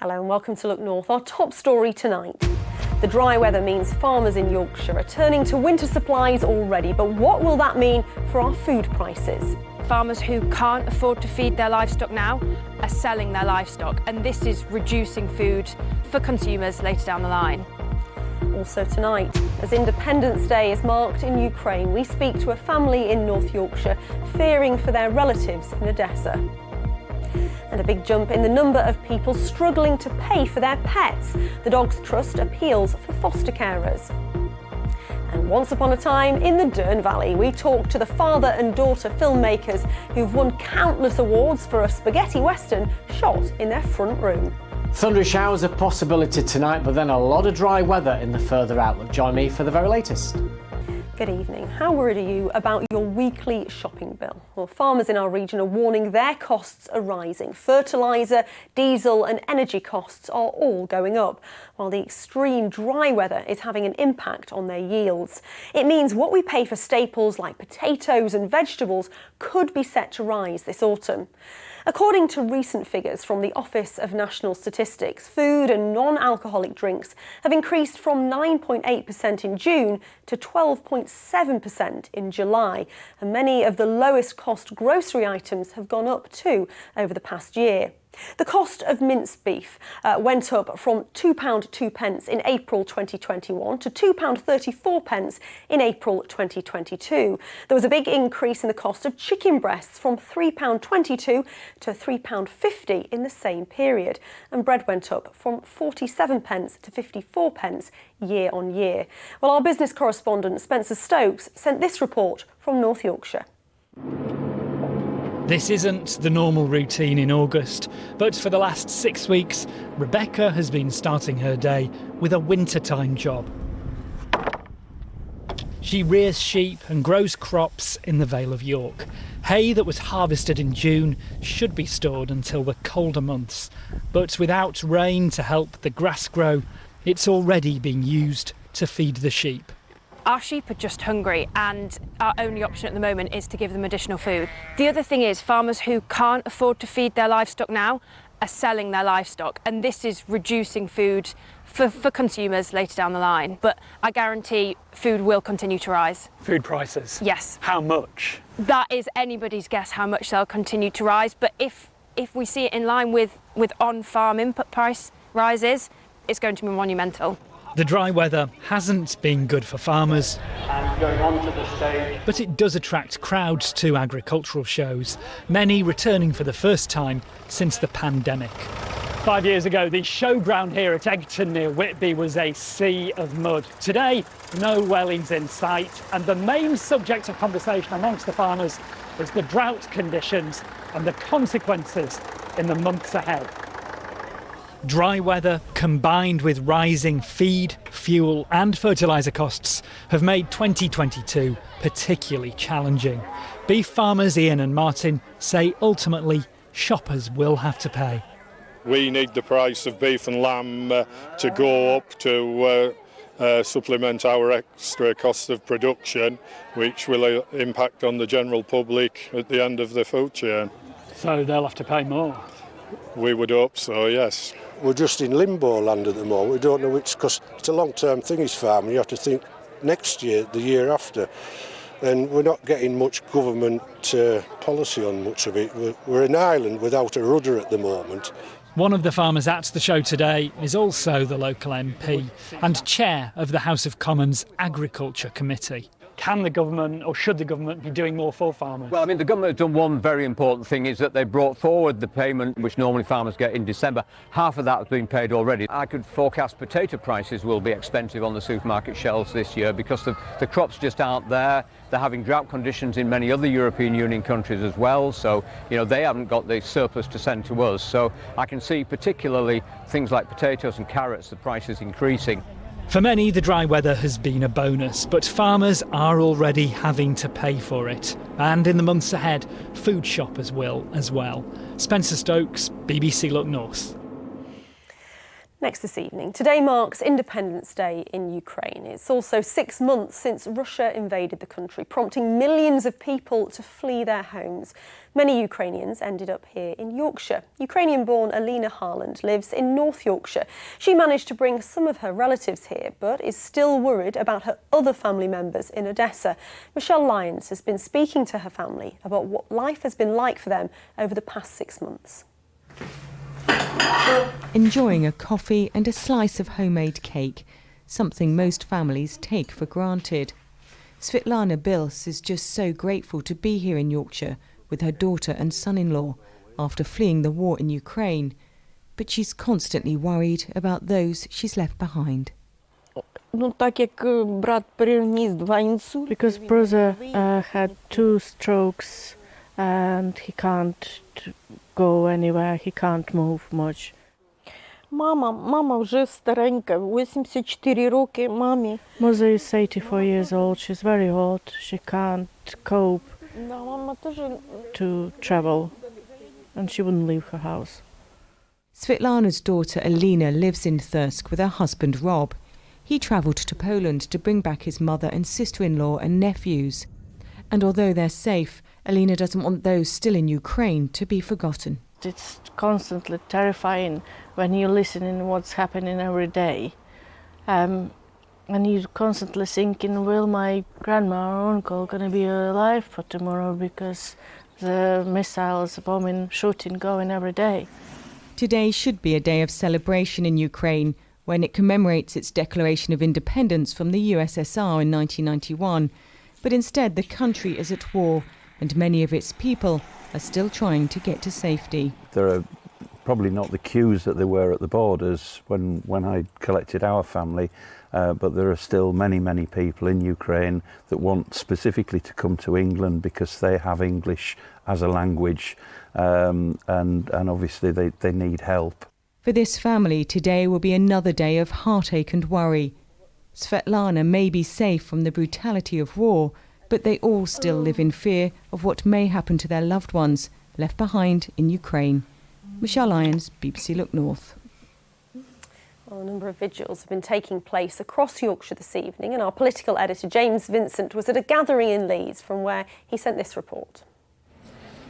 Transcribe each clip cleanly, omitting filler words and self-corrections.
Hello and welcome to Look North. Our top story tonight. The dry weather means farmers in Yorkshire are turning to winter supplies already, but what will that mean for our food prices? Farmers who can't afford to feed their livestock now are selling their livestock, and this is reducing food for consumers later down the line. Also tonight, as Independence Day is marked in Ukraine, we speak to a family in North Yorkshire fearing for their relatives in Odessa. And a big jump in the number of people struggling to pay for their pets. The Dogs Trust appeals for foster carers. And once upon a time in the Dearne Valley, we talked to the father and daughter filmmakers who've won countless awards for a spaghetti western shot in their front room. Thundery showers a possibility tonight, but then a lot of dry weather in the further outlook. Join me for the very latest. Good evening. How worried are you about your weekly shopping bill? Well, farmers in our region are warning their costs are rising. Fertiliser, diesel and energy costs are all going up, while the extreme dry weather is having an impact on their yields. It means what we pay for staples like potatoes and vegetables could be set to rise this autumn. According to recent figures from the Office of National Statistics, food and non-alcoholic drinks have increased from 9.8% in June to 12.7% in July, and many of the lowest cost grocery items have gone up too over the past year. The cost of minced beef went up from £2.02 in April 2021 to £2.34 in April 2022. There was a big increase in the cost of chicken breasts from £3.22 to £3.50 in the same period. And bread went up from 47p to 54p year on year. Well, our business correspondent Spencer Stokes sent this report from North Yorkshire. This isn't the normal routine in August, but for the last 6 weeks, Rebecca has been starting her day with a wintertime job. She rears sheep and grows crops in the Vale of York. Hay that was harvested in June should be stored until the colder months, but without rain to help the grass grow, it's already being used to feed the sheep. Our sheep are just hungry, and our only option at the moment is to give them additional food. The other thing is farmers who can't afford to feed their livestock now are selling their livestock, and this is reducing food for consumers later down the line. But I guarantee food will continue to rise. Food prices? Yes. How much? That is anybody's guess how much they'll continue to rise, but if we see it in line with on-farm input price rises, it's going to be monumental. The dry weather hasn't been good for farmers, And going on to the stage. but it does attract crowds to agricultural shows, many returning for the first time since the pandemic. 5 years ago, the showground here at Egerton near Whitby was a sea of mud. Today, no wellings in sight, and the main subject of conversation amongst the farmers is the drought conditions and the consequences in the months ahead. Dry weather combined with rising feed, fuel and fertiliser costs have made 2022 particularly challenging. Beef farmers Ian and Martin say ultimately shoppers will have to pay. We need the price of beef and lamb to go up to supplement our extra cost of production, which will impact on the general public at the end of the food chain. So they'll have to pay more. We would hope so, yes. We're just in limbo land at the moment. We don't know which, because it's a long-term thing, is farming. You have to think next year, the year after. And we're not getting much government policy on much of it. We're an island without a rudder at the moment. One of the farmers at the show today is also the local MP and chair of the House of Commons Agriculture Committee. Can the government, or should the government, be doing more for farmers? Well, I mean, the government has done one very important thing, is that they brought forward the payment which normally farmers get in December. Half of that has been paid already. I could forecast potato prices will be expensive on the supermarket shelves this year because the crops just aren't there. They're having drought conditions in many other European Union countries as well, so they haven't got the surplus to send to us. So I can see particularly things like potatoes and carrots, the prices increasing. For many, the dry weather has been a bonus, but farmers are already having to pay for it. And in the months ahead, food shoppers will as well. Spencer Stokes, BBC Look North. Next this evening, today marks Independence Day in Ukraine. It's also 6 months since Russia invaded the country, prompting millions of people to flee their homes. Many Ukrainians ended up here in Yorkshire. Ukrainian-born Alina Harland lives in North Yorkshire. She managed to bring some of her relatives here, but is still worried about her other family members in Odessa. Michelle Lyons has been speaking to her family about what life has been like for them over the past 6 months. Enjoying a coffee and a slice of homemade cake, something most families take for granted. Svetlana Bils is just so grateful to be here in Yorkshire with her daughter and son-in-law after fleeing the war in Ukraine, but she's constantly worried about those she's left behind. Because brother had 2 strokes and he can't go anywhere, he can't move much. Мама вже старенька, 84 роки мамі. Mother is 84 years old, she's very old, she can't cope to travel and she wouldn't leave her house. Svetlana's daughter Alina lives in Thirsk with her husband Rob. He travelled to Poland to bring back his mother and sister-in-law and nephews. And although they're safe, Alina doesn't want those still in Ukraine to be forgotten. It's constantly terrifying when you listen in what's happening every day. And you're constantly thinking, will my grandma or uncle going to be alive for tomorrow, because the missiles, bombing, shooting going every day. Today should be a day of celebration in Ukraine when it commemorates its declaration of independence from the USSR in 1991. But instead the country is at war and many of its people are still trying to get to safety. There are probably not the queues that there were at the borders when I collected our family, but there are still many people in Ukraine that want specifically to come to England because they have English as a language, and obviously they need help. For this family, today will be another day of heartache and worry. Svetlana may be safe from the brutality of war, but they all still live in fear of what may happen to their loved ones left behind in Ukraine. Michelle Lyons, BBC Look North. Well, a number of vigils have been taking place across Yorkshire this evening, and our political editor James Vincent was at a gathering in Leeds, from where he sent this report.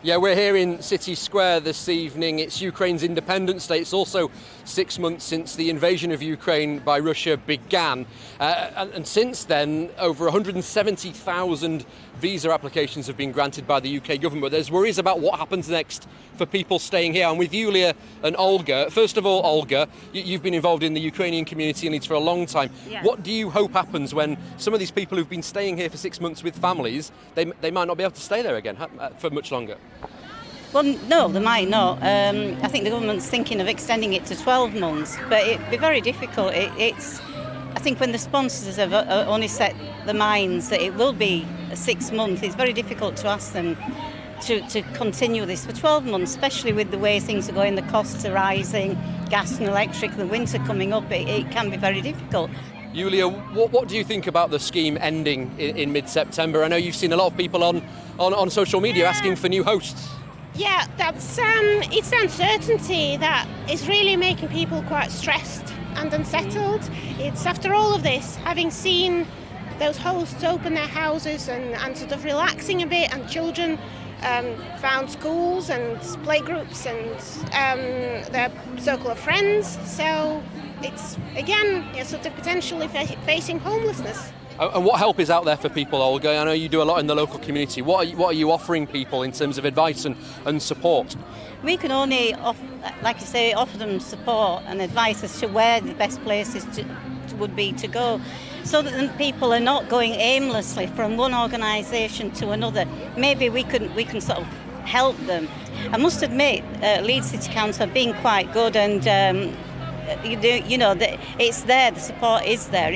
Yeah, we're here in City Square this evening. It's Ukraine's Independence Day. It's also 6 months since the invasion of Ukraine by Russia began. And since then, over 170,000 visa applications have been granted by the UK government. But there's worries about what happens next for people staying here. I'm with Yulia and Olga. First of all, Olga, you've been involved in the Ukrainian community in Leeds for a long time. Yeah. What do you hope happens when some of these people who've been staying here for 6 months with families, they might not be able to stay there again for much longer? Well, no, they might not. I think the government's thinking of extending it to 12 months, but it'd be very difficult. I think when the sponsors have only set the minds that it will be a 6 month, it's very difficult to ask them to continue this for 12 months, especially with the way things are going, the costs are rising, gas and electric, the winter coming up, it can be very difficult. Yulia, what do you think about the scheme ending in mid-September? I know you've seen a lot of people on social media asking for new hosts. Yeah, that's it's the uncertainty that is really making people quite stressed and unsettled. It's after all of this, having seen those hosts open their houses and sort of relaxing a bit, and children found schools and playgroups and their circle of friends. So it's, again, sort of potentially facing homelessness. And what help is out there for people, Olga? I know you do a lot in the local community. What are you offering people in terms of advice and support? We can only, like you say, offer them support and advice as to where the best places would be to go, so that people are not going aimlessly from one organisation to another. Maybe we can sort of help them. I must admit, Leeds City Council have been quite good, and it's there. The support is there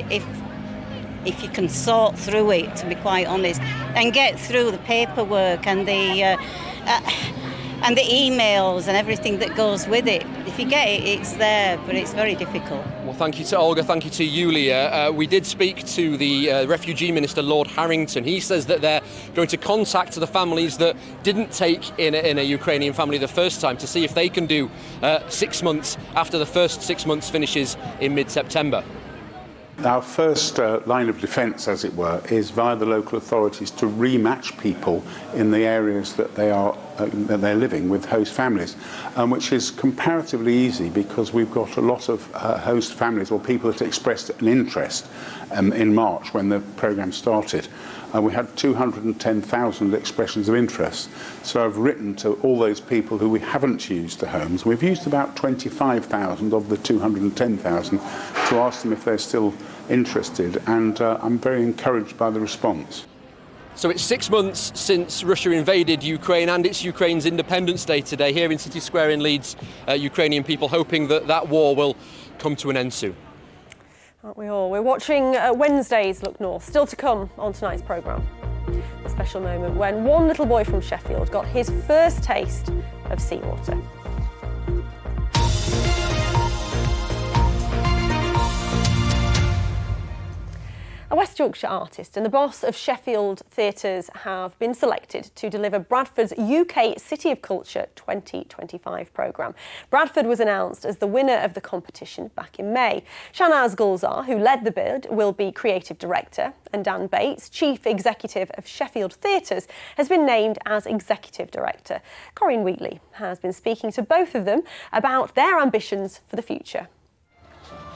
if you can sort through it, to be quite honest, and get through the paperwork and the emails and everything that goes with it. If if you get it, it's there, but it's very difficult. Well, thank you to Olga, thank you to Yulia. We did speak to the Refugee Minister, Lord Harrington. He says that they're going to contact the families that didn't take in a Ukrainian family the first time to see if they can do 6 months after the first 6 months finishes in mid-September. Our first line of defence, as it were, is via the local authorities to rematch people in the areas that they're living with host families, which is comparatively easy because we've got a lot of host families or people that expressed an interest in March when the programme started. We had 210,000 expressions of interest. So I've written to all those people who we haven't used the homes. We've used about 25,000 of the 210,000 to ask them if they're still interested, and I'm very encouraged by the response. So it's 6 months since Russia invaded Ukraine, and it's Ukraine's Independence Day today. Here in City Square in Leeds, Ukrainian people hoping that that war will come to an end soon. Aren't we all? We're watching Wednesday's Look North, still to come on tonight's programme. A special moment when one little boy from Sheffield got his first taste of seawater. A West Yorkshire artist and the boss of Sheffield Theatres have been selected to deliver Bradford's UK City of Culture 2025 programme. Bradford was announced as the winner of the competition back in May. Shanaz Gulzar, who led the bid, will be creative director, and Dan Bates, chief executive of Sheffield Theatres, has been named as executive director. Corinne Wheatley has been speaking to both of them about their ambitions for the future.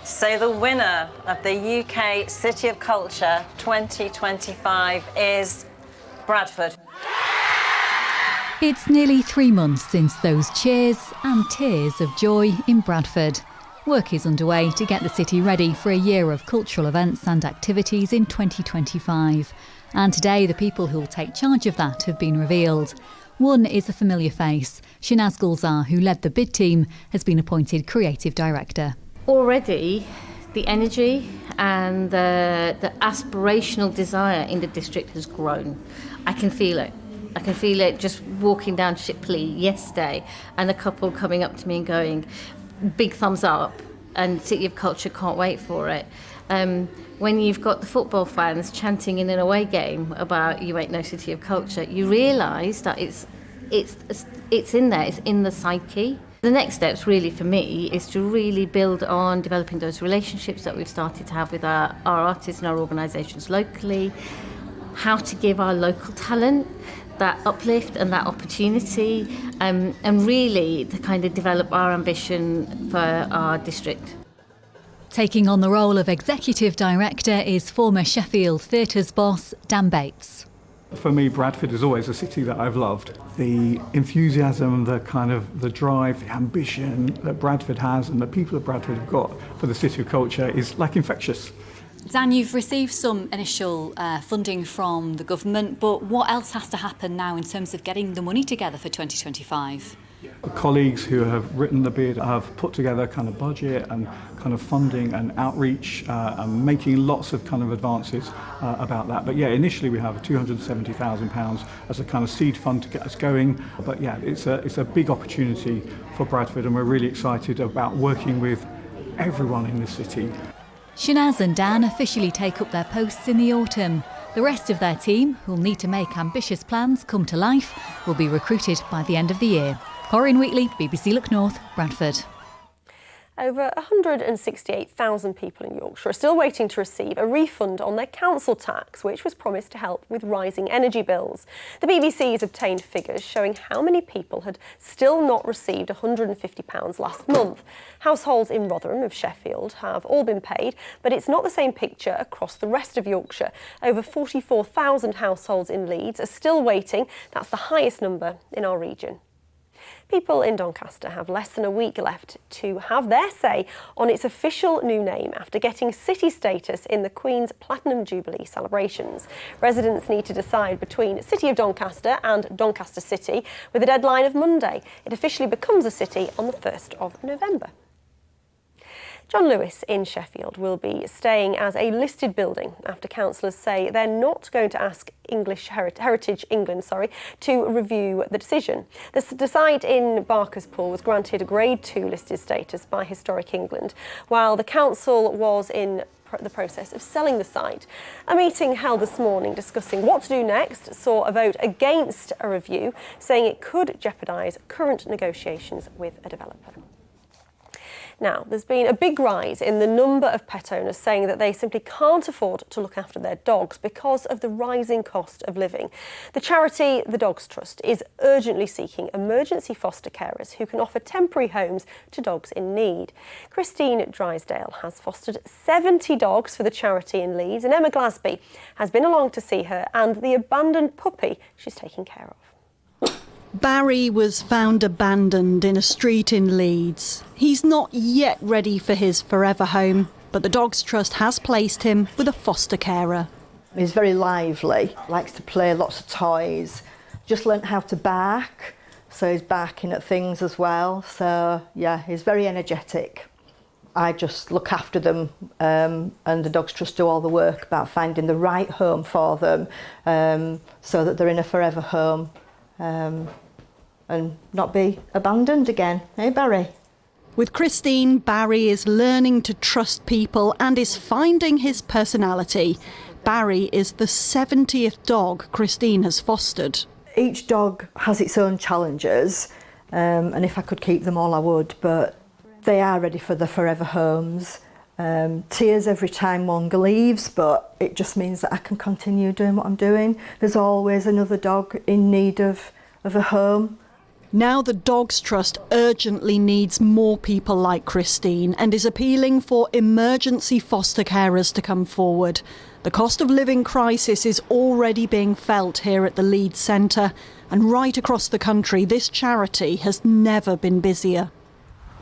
So the winner of the UK City of Culture 2025 is Bradford. It's nearly 3 months since those cheers and tears of joy in Bradford. Work is underway to get the city ready for a year of cultural events and activities in 2025. And today the people who will take charge of that have been revealed. One is a familiar face. Shanaz Gulzar, who led the bid team, has been appointed creative director. Already, the energy and the aspirational desire in the district has grown. I can feel it. I can feel it just walking down Shipley yesterday and a couple coming up to me and going, big thumbs up, and City of Culture can't wait for it. When you've got the football fans chanting in an away game about you ain't no City of Culture, you realise that it's in there, it's in the psyche. The next steps really for me is to really build on developing those relationships that we've started to have with our artists and our organisations locally, how to give our local talent that uplift and that opportunity, and really to kind of develop our ambition for our district. Taking on the role of executive director is former Sheffield Theatres boss Dan Bates. For me, Bradford is always a city that I've loved. The enthusiasm, the drive, the ambition that Bradford has and the people of Bradford have got for the City of Culture is like infectious. Dan, you've received some initial funding from the government, but what else has to happen now in terms of getting the money together for 2025? The colleagues who have written the bid have put together kind of budget and kind of funding and outreach and making lots of kind of advances about that. But yeah, initially we have £270,000 as a kind of seed fund to get us going. But yeah, it's a big opportunity for Bradford, and we're really excited about working with everyone in the city. Shanaz and Dan officially take up their posts in the autumn. The rest of their team, who'll need to make ambitious plans come to life, will be recruited by the end of the year. Corinne Wheatley, BBC Look North, Bradford. Over 168,000 people in Yorkshire are still waiting to receive a refund on their council tax, which was promised to help with rising energy bills. The BBC has obtained figures showing how many people had still not received £150 last month. Households in Rotherham of Sheffield have all been paid, but it's not the same picture across the rest of Yorkshire. Over 44,000 households in Leeds are still waiting. That's the highest number in our region. People in Doncaster have less than a week left to have their say on its official new name after getting city status in the Queen's Platinum Jubilee celebrations. Residents need to decide between City of Doncaster and Doncaster City with a deadline of Monday. It officially becomes a city on the 1st of November. John Lewis in Sheffield will be staying as a listed building after councillors say they're not going to ask Heritage England to review the decision. The site in Barker's Pool was granted a Grade 2 listed status by Historic England, while the council was in the process of selling the site. A meeting held this morning discussing what to do next saw a vote against a review, saying it could jeopardise current negotiations with a developer. Now, there's been a big rise in the number of pet owners saying that they simply can't afford to look after their dogs because of the rising cost of living. The charity, the Dogs Trust, is urgently seeking emergency foster carers who can offer temporary homes to dogs in need. Christine Drysdale has fostered 70 dogs for the charity in Leeds, and Emma Glasby has been along to see her and the abandoned puppy she's taking care of. Barry was found abandoned in a street in Leeds. He's not yet ready for his forever home, but the Dogs Trust has placed him with a foster carer. He's very lively, likes to play lots of toys, just learnt how to bark, so he's barking at things as well. So yeah, he's very energetic. I just look after them, and the Dogs Trust do all the work about finding the right home for them, so that they're in a forever home. And not be abandoned again, eh, Barry? With Christine, Barry is learning to trust people and is finding his personality. Barry is the 70th dog Christine has fostered. Each dog has its own challenges, and if I could keep them all I would, but they are ready for the forever homes. Tears every time one leaves, but it just means that I can continue doing what I'm doing. There's always another dog in need of a home. Now the Dogs Trust urgently needs more people like Christine and is appealing for emergency foster carers to come forward. The cost of living crisis is already being felt here at the Leeds Centre, and right across the country this charity has never been busier.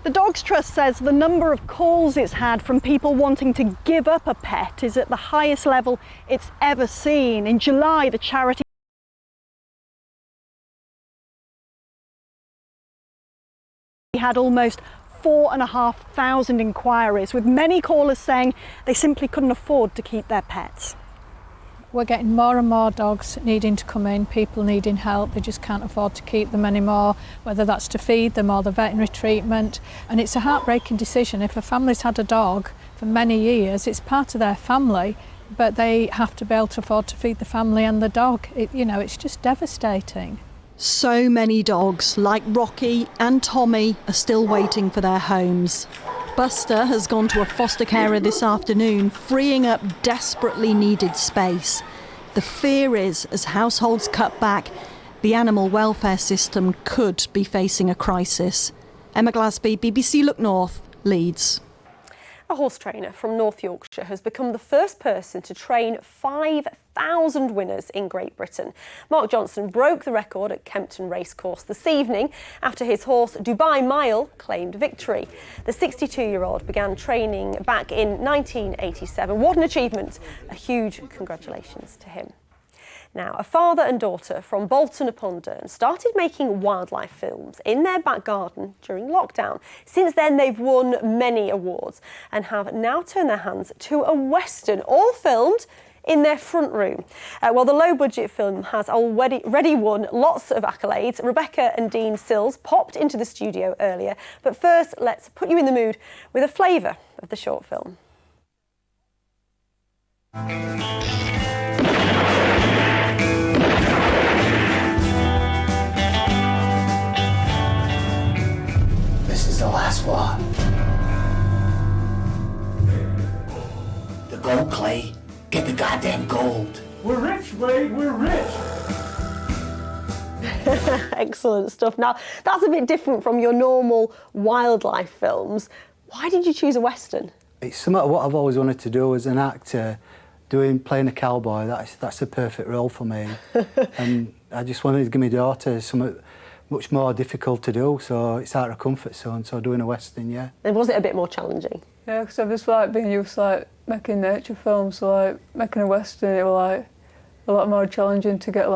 The Dogs Trust says the number of calls it's had from people wanting to give up a pet is at the highest level it's ever seen. In July, the charity had almost 4,500 inquiries, with many callers saying they simply couldn't afford to keep their pets. We're getting more and more dogs needing to come in, people needing help, they just can't afford to keep them anymore, whether that's to feed them or the veterinary treatment. And it's a heartbreaking decision. If a family's had a dog for many years, it's part of their family, but they have to be able to afford to feed the family and the dog. It's just devastating. So many dogs, like Rocky and Tommy, are still waiting for their homes. Buster has gone to a foster carer this afternoon, freeing up desperately needed space. The fear is, as households cut back, the animal welfare system could be facing a crisis. Emma Glasby, BBC Look North, Leeds. A horse trainer from North Yorkshire has become the first person to train 5,000 winners in Great Britain. Mark Johnson broke the record at Kempton Racecourse this evening after his horse Dubai Mile claimed victory. The 62-year-old began training back in 1987. What an achievement! A huge congratulations to him. Now, a father and daughter from Bolton-upon-Dearne started making wildlife films in their back garden during lockdown. Since then, they've won many awards and have now turned their hands to a western, all filmed in their front room. Well, the low-budget film has already won lots of accolades. Rebecca and Dean Sills popped into the studio earlier. But first, let's put you in the mood with a flavour of the short film. The last one. The gold, Clay. Get the goddamn gold. We're rich, Wade, we're rich. Excellent stuff. Now, that's a bit different from your normal wildlife films. Why did you choose a western? It's something what I've always wanted to do as an actor, playing a cowboy. That's the perfect role for me. And I just wanted to give my daughter something much more difficult to do, so it's out of comfort zone, so doing a western, yeah. And was it a bit more challenging? Yeah, because I've just been used to making nature films, so making a western, it was a lot more challenging to get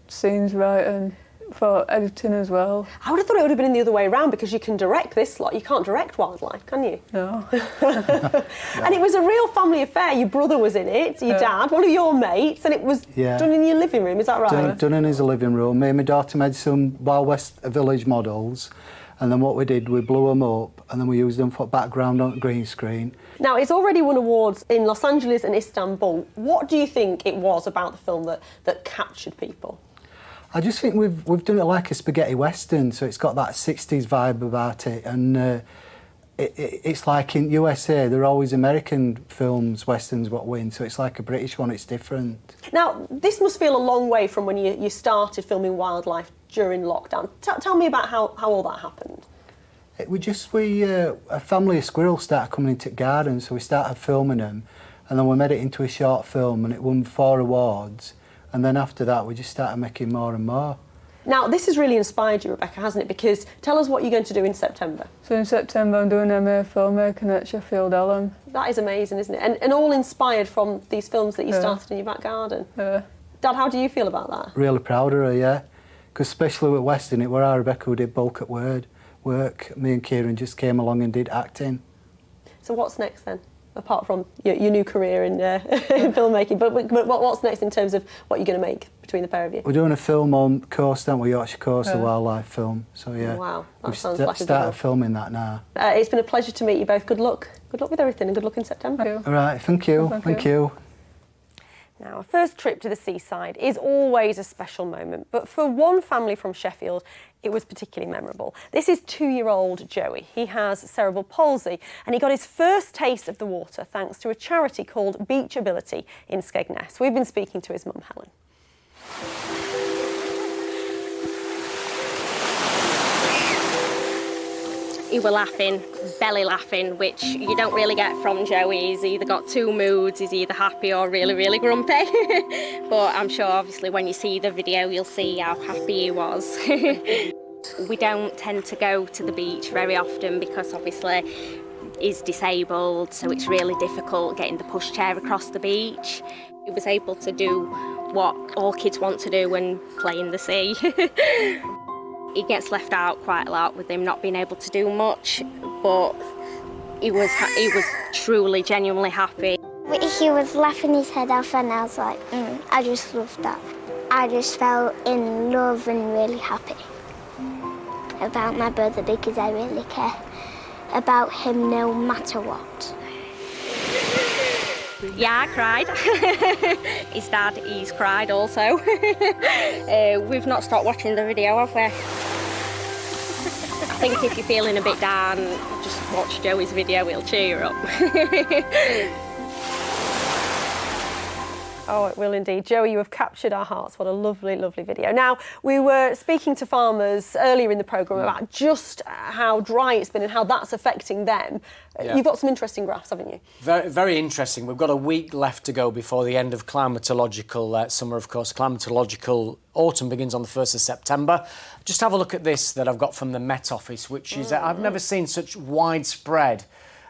scenes right and for editing as well. I would have thought it would have been the other way around because you can direct this lot. You can't direct wildlife, can you? No. And it was a real family affair. Your brother was in it, your dad, one of your mates, and it was done in your living room, is that right? Done in his living room. Me and my daughter made some Wild West Village models, and then what we did, we blew them up, and then we used them for background on green screen. Now, it's already won awards in Los Angeles and Istanbul. What do you think it was about the film that captured people? I just think we've done it like a spaghetti western, so it's got that 60s vibe about it, and it's like in USA, there are always American films, westerns, what win, so it's like a British one, it's different. Now, this must feel a long way from when you started filming wildlife during lockdown. Tell me about how all that happened. A family of squirrels started coming into the garden, so we started filming them, and then we made it into a short film, and it won 4 awards. And then after that, we just started making more and more. Now, this has really inspired you, Rebecca, hasn't it? Because tell us what you're going to do in September. So in September, I'm doing MA filmmaking at Sheffield Hallam. That is amazing, isn't it? And all inspired from these films that you started in your back garden. Yeah. Dad, how do you feel about that? Really proud of her, yeah. Because especially with Western, it were our Rebecca who did bulk at work. Me and Kieran just came along and did acting. So what's next then? Apart from your new career in filmmaking, but what's next in terms of what you're going to make between the pair of you? We're doing a film on coast, aren't we? Yorkshire Coast, a wildlife film. So yeah, wow, we've sounds like started filming that now. It's been a pleasure to meet you both. Good luck. Good luck with everything, and good luck in September. Thank you. All right, thank you. Thank you. Now, a first trip to the seaside is always a special moment, but for one family from Sheffield, it was particularly memorable. This is 2-year-old Joey. He has cerebral palsy, and he got his first taste of the water thanks to a charity called Beach Ability in Skegness. We've been speaking to his mum, Helen. He were laughing, belly laughing, which you don't really get from Joey. He's either got 2 moods, he's either happy or really, really grumpy. But I'm sure obviously when you see the video, you'll see how happy he was. We don't tend to go to the beach very often because obviously he's disabled, so it's really difficult getting the pushchair across the beach. He was able to do what all kids want to do and play in the sea. He gets left out quite a lot with him not being able to do much, but he was truly, genuinely happy. He was laughing his head off and I was like, I just loved that. I just felt in love and really happy about my brother because I really care about him no matter what. Yeah, I cried. His dad, he's cried also. We've not stopped watching the video, have we? I think if you're feeling a bit down, just watch Joey's video, it'll cheer you up. Oh, it will indeed. Joey, you have captured our hearts. What a lovely, lovely video. Now, we were speaking to farmers earlier in the programme about just how dry it's been and how that's affecting them. Yeah. You've got some interesting graphs, haven't you? Very, very interesting. We've got a week left to go before the end of climatological summer, of course. Climatological autumn begins on the 1st of September. Just have a look at this that I've got from the Met Office, which is, I've never seen such widespread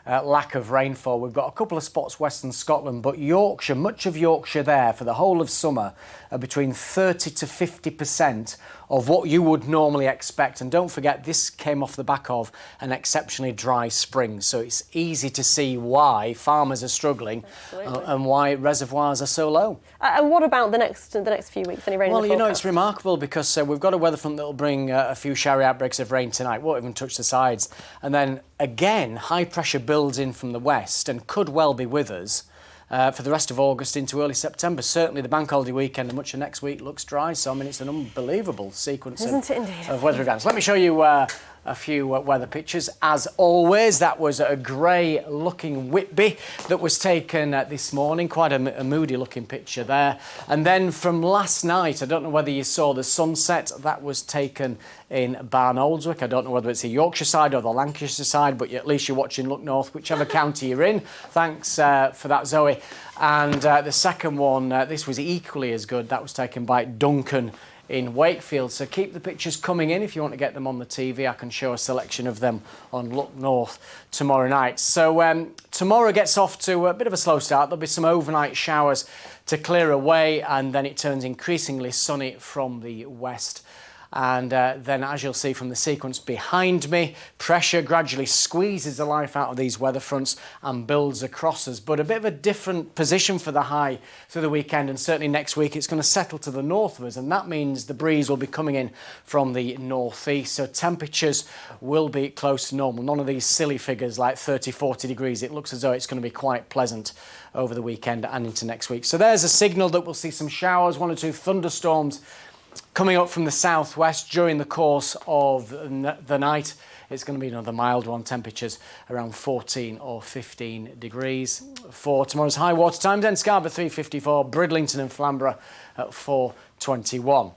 lack of rainfall. We've got a couple of spots western Scotland, but Yorkshire, much of Yorkshire there for the whole of summer are between 30 to 50% of what you would normally expect. And don't forget, this came off the back of an exceptionally dry spring, so it's easy to see why farmers are struggling and why reservoirs are so low. And what about the next few weeks? Any rain? Well, you know, it's remarkable because we've got a weather front that will bring a few showery outbreaks of rain tonight. Won't even touch the sides. And then again, high pressure builds in from the west and could well be with us for the rest of August into early September. Certainly the bank holiday weekend and much of next week looks dry. So, I mean, it's an unbelievable sequence of weather events. Let me show you a few weather pictures. As always, that was a grey-looking Whitby that was taken this morning. Quite a moody-looking picture there. And then from last night, I don't know whether you saw the sunset. That was taken in Barn-Oldswick. I don't know whether it's the Yorkshire side or the Lancashire side, but at least you're watching Look North, whichever county you're in. Thanks for that, Zoe. And the second one, this was equally as good. That was taken by Duncan in Wakefield. So keep the pictures coming in. If you want to get them on the TV, I can show a selection of them on Look North tomorrow night. So tomorrow gets off to a bit of a slow start. There'll be some overnight showers to clear away, and then it turns increasingly sunny from the west. And then, as you'll see from the sequence behind me, pressure gradually squeezes the life out of these weather fronts and builds across us. But a bit of a different position for the high through the weekend, and certainly next week it's going to settle to the north of us, and that means the breeze will be coming in from the northeast. So temperatures will be close to normal. None of these silly figures like 30, 40 degrees. It looks as though it's going to be quite pleasant over the weekend and into next week. So there's a signal that we'll see some showers, 1 or 2 thunderstorms coming up from the southwest during the course of the night. It's going to be another mild one, temperatures around 14 or 15 degrees. For tomorrow's high water times, then Scarborough 3:54, Bridlington and Flamborough at 4:21.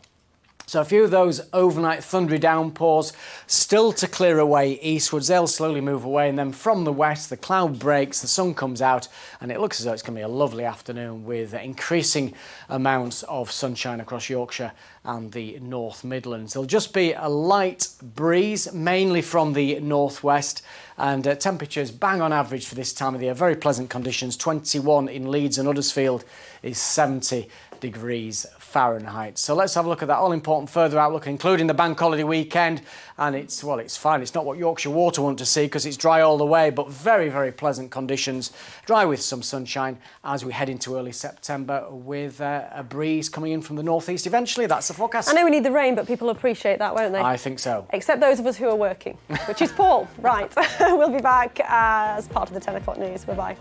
So a few of those overnight thundery downpours still to clear away eastwards. They'll slowly move away, and then from the west the cloud breaks, the sun comes out, and it looks as though it's going to be a lovely afternoon with increasing amounts of sunshine across Yorkshire and the North Midlands. There'll just be a light breeze, mainly from the northwest, and temperatures bang on average for this time of the year. Very pleasant conditions. 21 in Leeds and Huddersfield is 70 degrees Fahrenheit. So let's have a look at that all-important further outlook, including the bank holiday weekend. And it's fine. It's not what Yorkshire Water want to see because it's dry all the way, but very, very pleasant conditions. Dry with some sunshine as we head into early September with a breeze coming in from the northeast eventually. That's the forecast. I know we need the rain, but people appreciate that, won't they? I think so. Except those of us who are working, which is Paul. Right. We'll be back as part of the 10 o'clock news. Bye-bye.